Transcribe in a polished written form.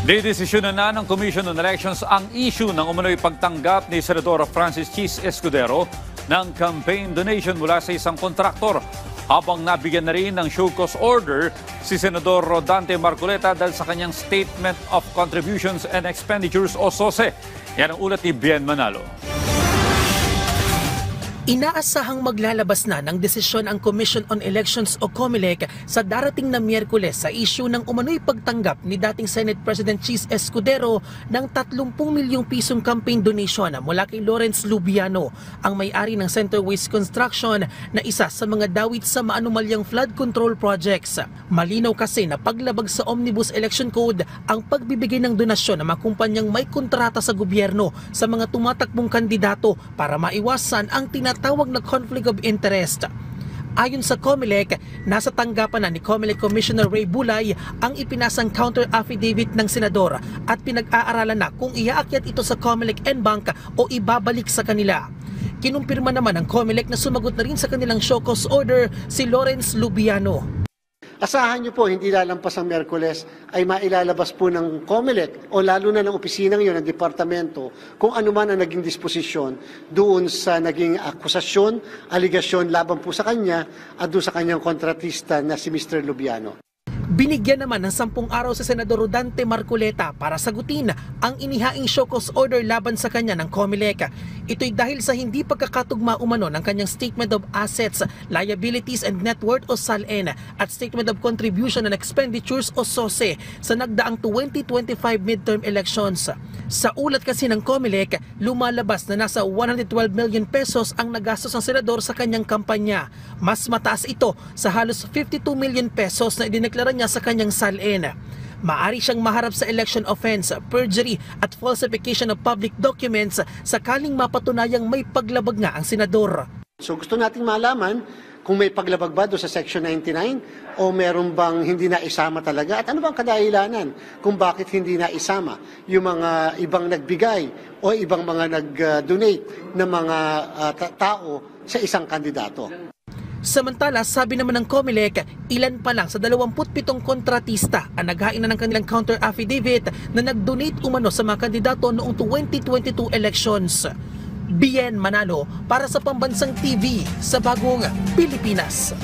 Didesisyonan na ng Commission on Elections ang issue ng umano'y pagtanggap ni Senador Francis Chis Escudero ng campaign donation mula sa isang kontraktor. Habang nabigyan na rin ng show cause order si Senador Rodante Marcoleta dahil sa kanyang Statement of Contributions and Expenditures o SOSE. Yan ang ulat ni Bien Manalo. Inaasahang maglalabas na ng desisyon ang Commission on Elections o COMELEC sa darating na Miyerkules sa issue ng umano'y pagtanggap ni dating Senate President Chis Escudero ng 30 milyong pisong campaign donation mula kay Lawrence Lubiano, ang may-ari ng Centerways Construction na isa sa mga dawit sa maanumalyang flood control projects. Malinaw kasi na paglabag sa Omnibus Election Code ang pagbibigay ng donasyon ng mga kumpanyang may kontrata sa gobyerno sa mga tumatakbong kandidato para maiwasan ang tinatawag na conflict of interest. Ayon sa COMELEC, nasa tanggapan na ni COMELEC Commissioner Ray Bulay ang ipinasang counter affidavit ng senador at pinag-aaralan na kung iaakyat ito sa COMELEC NBank o ibabalik sa kanila. Kinumpirma naman ng COMELEC na sumagot na rin sa kanilang show cause order si Lawrence Lubiano. Asahan niyo po, hindi lalampas ang Miyerkules ay mailalabas po ng COMELEC o lalo na ng opisinang yun, ng departamento, kung ano man ang naging disposisyon doon sa naging akusasyon, aligasyon laban po sa kanya at doon sa kanyang kontratista na si Mr. Lubiano. Binigyan naman ng 10 araw sa Senador Rodante Marcoleta para sagutin ang inihaing show cause order laban sa kanya ng COMELEC. Ito'y dahil sa hindi pagkakatugma umano ng kanyang Statement of Assets, Liabilities and Net Worth o SALN at Statement of Contribution and Expenditures o SOSE sa nagdaang 2025 midterm elections. Sa ulat kasi ng COMELEC, lumalabas na nasa 112 million pesos ang nagastos ng senador sa kanyang kampanya. Mas mataas ito sa halos 52 million pesos na idineklara niya sa kanyang SALN. Maari siyang maharap sa election offense, perjury at falsification of public documents sakaling mapatunayang may paglabag nga ang senador. So gusto nating malaman kung may paglabag ba doon sa Section 99 o meron bang hindi na isama talaga at ano bang kadahilanan kung bakit hindi na isama yung mga ibang nagbigay o ibang mga nag-donate na mga tao sa isang kandidato. Samantala, sabi naman ng COMELEC, ilan pa lang sa 27 kontratista ang naghain na ng kanilang counter affidavit na nag-donate umano sa mga kandidato noong 2022 elections. Bien Manalo para sa Pambansang TV sa Bagong Pilipinas.